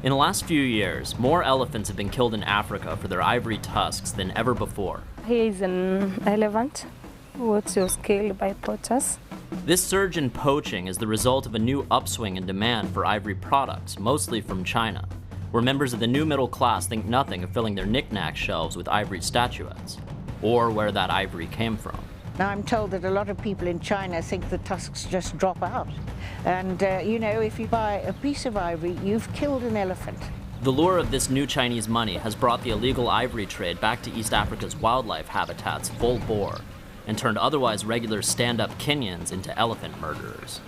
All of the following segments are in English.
In the last few years, more elephants have been killed in Africa for their ivory tusks than ever before. Here is an elephant which was killed by poachers. This surge in poaching is the result of a new upswing in demand for ivory products, mostly from China, where members of the new middle class think nothing of filling their knick-knack shelves with ivory statuettes, or where that ivory came from. Now, I'm told that a lot of people in China think the tusks just drop out. And, you know, if you buy a piece of ivory, you've killed an elephant. The lure of this new Chinese money has brought the illegal ivory trade back to East Africa's wildlife habitats full bore, and turned otherwise regular stand-up Kenyans into elephant murderers.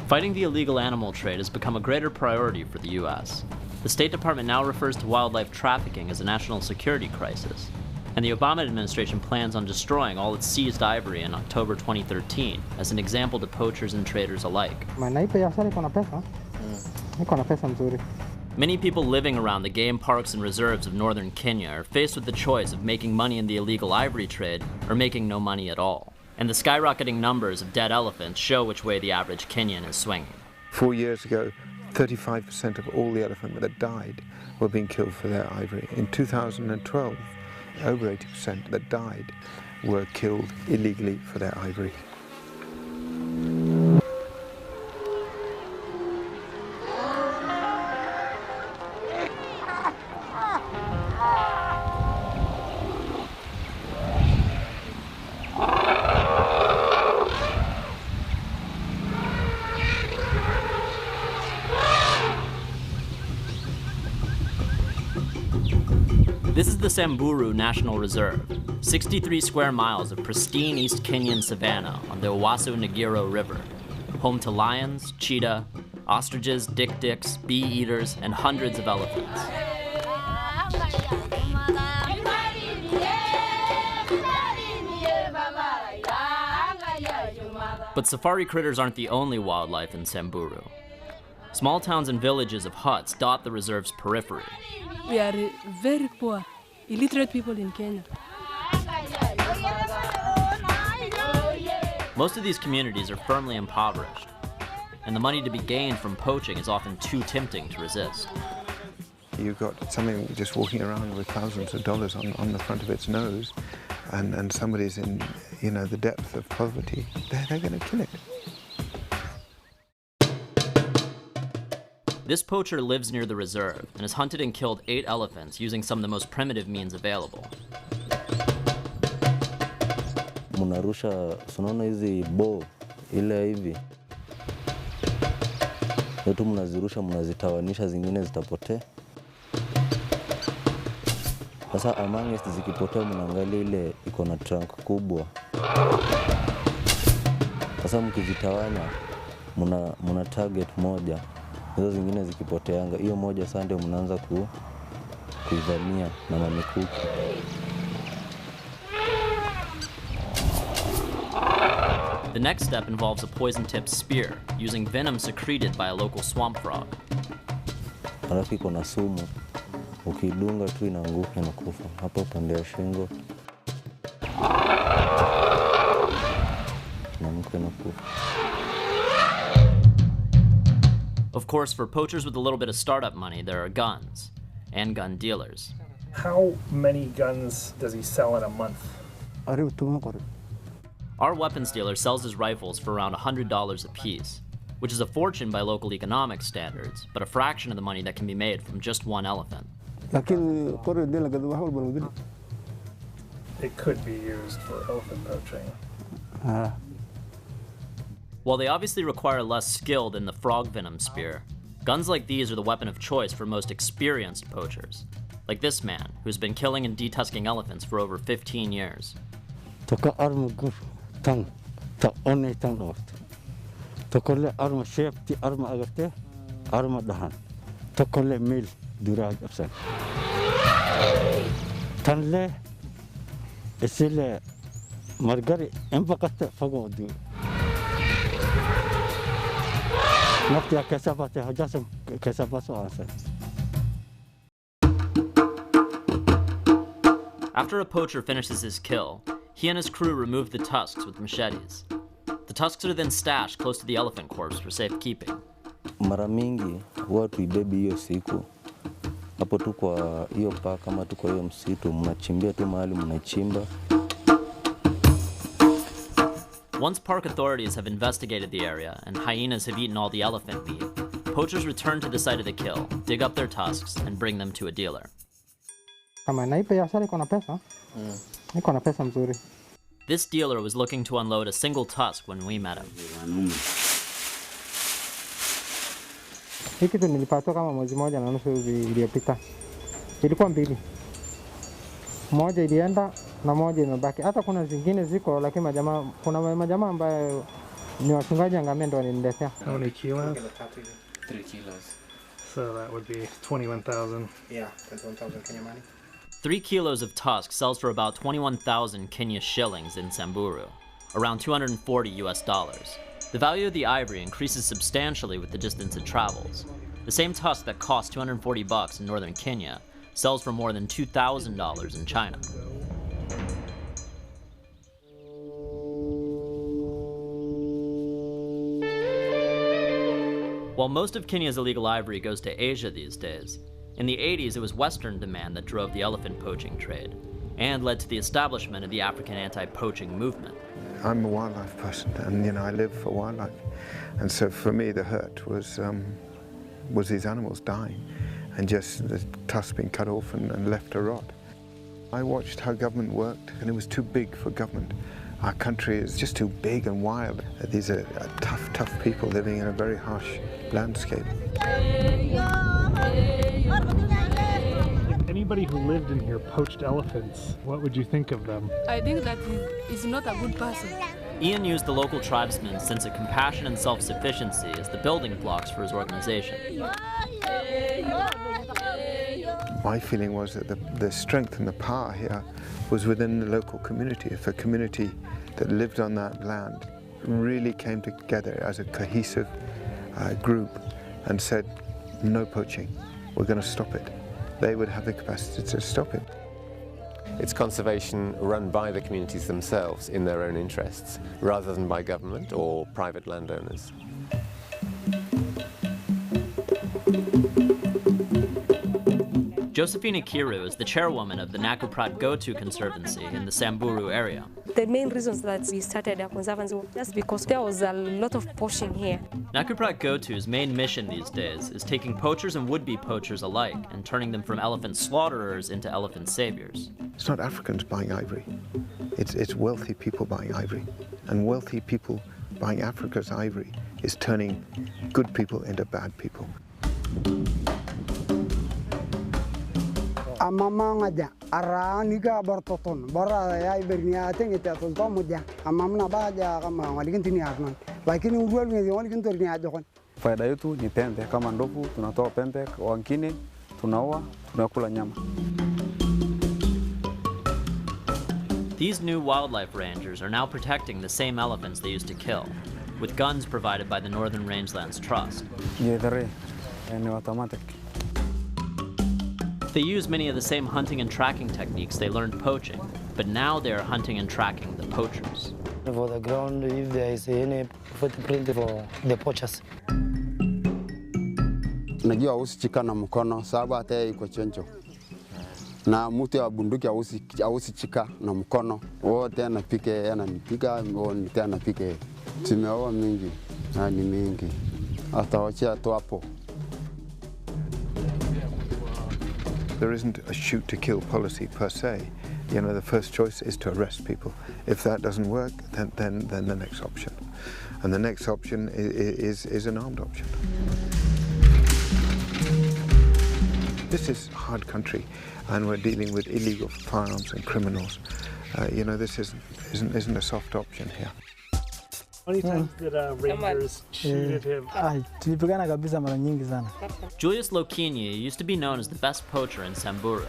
Fighting the illegal animal trade has become a greater priority for the U.S. The State Department now refers to wildlife trafficking as a national security crisis, and the Obama administration plans on destroying all its seized ivory in October 2013 as an example to poachers and traders alike. Many people living around the game parks and reserves of northern Kenya are faced with the choice of making money in the illegal ivory trade or making no money at all. And the skyrocketing numbers of dead elephants show which way the average Kenyan is swinging. 4 years ago, 35% of all the elephants that died were being killed for their ivory. In 2012, over 80% that died were killed illegally for their ivory. This is the Samburu National Reserve, 63 square miles of pristine East Kenyan savanna on the Owasso-Nagiro River, home to lions, cheetah, ostriches, dik-diks, bee-eaters, and hundreds of elephants. But safari critters aren't the only wildlife in Samburu. Small towns and villages of huts dot the reserve's periphery. We are very poor, illiterate people in Kenya. Most of these communities are firmly impoverished, and the money to be gained from poaching is often too tempting to resist. You've got something just walking around with thousands of dollars on the front of its nose, and somebody's in, you know, the depth of poverty, they're going to kill it. This poacher lives near the reserve and has hunted and killed 8 elephants using some of the most primitive means available. Munarusha, sunaona hizi bow ile hivi. Yote mnazirusha, mnazitawanisha, zingine zitapotea. Sasa amongst zikipotea mnaangalia ile iko na trunk kubwa. Sasa mkizitawanya mna target moja. Hizo zingine zikipoteanga, hiyo moja sasa ndio mnaanza kuivamia na mamikuki. The next step involves a poison-tipped spear, using venom secreted by a local swamp frog. Alafu iko na sumu, ukidunga tu inaanguka na kufa hapo pande ya shingo. Na mko inakufa. Of course, for poachers with a little bit of startup money, there are guns and gun dealers. How many guns does he sell in a month? Our weapons dealer sells his rifles for around $100 a piece, which is a fortune by local economic standards, but a fraction of the money that can be made from just one elephant. It could be used for elephant poaching. While they obviously require less skill than the frog venom spear, guns like these are the weapon of choice for most experienced poachers, like this man, who's been killing and detusking elephants for over 15 years. After a poacher finishes his kill, he and his crew remove the tusks with machetes. The tusks are then stashed close to the elephant corpse for safekeeping. Mara mingi huwa tuibebi hiyo siku. Hapo tu kwa hiyo park kama tu kwa hiyo msitu mnachimbia tu mahali mnachimba. Once park authorities have investigated the area and hyenas have eaten all the elephant meat, poachers return to the site of the kill, dig up their tusks, and bring them to a dealer. This dealer was looking to unload a single tusk when we met him. Hii kitu nilipata kama mwezi moja na nusu iliyopita. Ilikuwa mbili. Moja ilienda na moja imebaki. Hata kuna zingine ziko lakini kuna majamaa ambayo ni wachungaji ngamia ndio waliniletea. How many kilos? 3 kilos. So that would be 21,000. Yeah, 21,000 Kenya money. 3 kilos of tusk sells for about 21,000 Kenya shillings in Samburu, around $240 US. The value of the ivory increases substantially with the distance it travels. The same tusk that costs $240 in northern Kenya sells for more than $2,000 in China. While most of Kenya's illegal ivory goes to Asia these days, in the 80s it was Western demand that drove the elephant poaching trade and led to the establishment of the African anti-poaching movement. I'm a wildlife person, and I live for wildlife, and so for me the hurt was these animals dying, and just the tusks being cut off and left to rot. I watched how government worked, and it was too big for government. Our country is just too big and wild. These are tough people living in a very harsh landscape. If anybody who lived in here poached elephants, what would you think of them? I think that he's not a good person. Ian used the local tribesmen's sense of compassion and self-sufficiency as the building blocks for his organization. My feeling was that the strength and the power here was within the local community. If a community that lived on that land really came together as a cohesive group and said, no poaching, we're going to stop it, they would have the capacity to stop it. It's conservation run by the communities themselves in their own interests, rather than by government or private landowners. Josephina Kiru is the chairwoman of the Nakuprat Go-To Conservancy in the Samburu area. The main reasons that we started a conservancy was just because there was a lot of poaching here. Nakuprat Go-To's main mission these days is taking poachers and would-be poachers alike and turning them from elephant slaughterers into elephant saviors. It's not Africans buying ivory, it's wealthy people buying ivory. And wealthy people buying Africa's ivory is turning good people into bad people. Amamanga araniga bartoton bara ya bernia tengete tonto mudia amamna baja kama walikintini arnan lakini urwelu ni walikintini ajokan. Faida yetu ni pembe, kama ndovu tunatoa pembe, wengine tunaoa tunakula nyama. These new wildlife rangers are now protecting the same elephants they used to kill, with guns provided by the Northern Rangelands Trust. They use many of the same hunting and tracking techniques they learned poaching, but now they are hunting and tracking the poachers. For the ground, if there is any footprint for the poachers. Najua usichika na mkono sababu hata iko chencho. Na mtu wa bunduki ausichika na mkono. Wote anapike ananipiga, wote anapike. Tumeoa mingi, ni mingi. Hata wachia tu hapo. There isn't a shoot to kill policy per se. The first choice is to arrest people. If that doesn't work, then the next option. And the next option is an armed option. This is a hard country, and we're dealing with illegal firearms and criminals. This isn't a soft option here. How many times did rangers shoot at him? Julius Lokinyi used to be known as the best poacher in Samburu.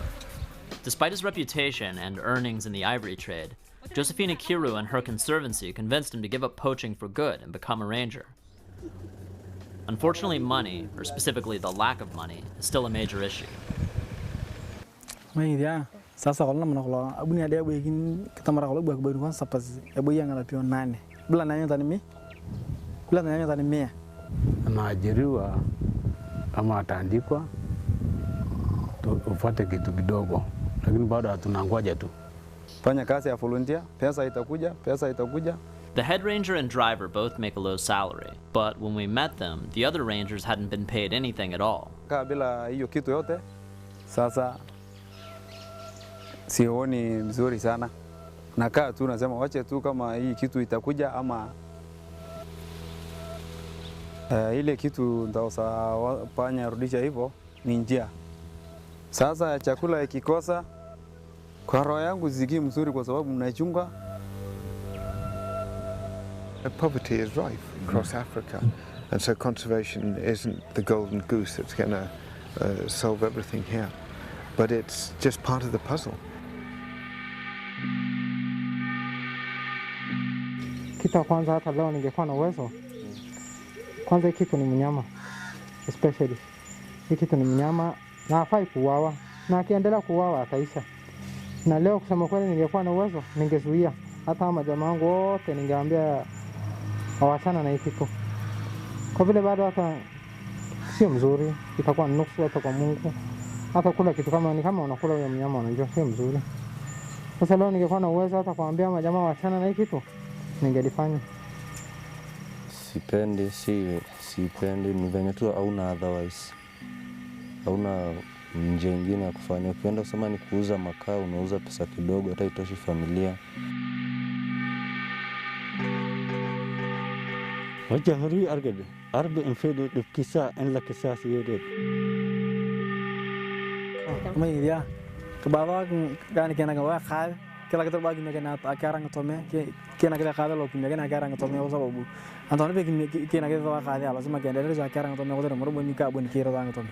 Despite his reputation and earnings in the ivory trade, Josephina Kiru and her conservancy convinced him to give up poaching for good and become a ranger. Unfortunately, money, or specifically the lack of money, is still a major issue. bila nanyota ni mia. Anaajiriwa ama ataandikwa ufuate kitu kidogo, lakini bado hatunangoja tu. Fanya kazi ya volunteer, pesa itakuja. The head ranger and driver both make a low salary, but when we met them, the other rangers hadn't been paid anything at all. Bila hiyo kitu yote, sasa sioni mzuri sana. Nakaa tu nasema wache tu kama hii kitu itakuja ama ile kitu ndaosa panya rudisha hivyo ni njia. Sasa chakula ikikosa kwa roho yangu ziki mzuri kwa sababu mnaichunga. Poverty is rife across Africa, and so conservation isn't the golden goose that's going to solve everything here, but it's just part of the puzzle. Kitu kwanza hata leo ningekuwa na uwezo, kwanza hii kitu ni mnyama, especially hii kitu ni mnyama na hafai kuuawa, na akiendelea kuuawa ataisha. Na leo kusema kweli ningekuwa na uwezo ningezuia hata majamaa wangu wote, ningeambia wawachana na hii kitu, kwa vile bado hata sio mzuri, itakuwa nusu hata kwa Mungu. Hata kula kitu kama ni kama unakula huyo mnyama, unajua sio mzuri. Sasa leo ningekuwa na uwezo hata kuambia majamaa wachana na hii kitu, ningelifanya. Sipendi, ni venye tu hauna otherwise. Hauna njia nyingine ya kufanya. Ukienda kusema ni kuuza makaa, unauza pesa kidogo, hata itoshi familia. Wajah hari argad, arba infedu dukisa en la kisas yedet. Mai dia, kebawa kan kena kawa khal, kala kita bagi kena akarang tome, kena kita kada lo kena akarang tome osa babu. Antone pe kena kita kawa khal, alas ma kena dari akarang tome osa moro boni ka boni kira bang tome.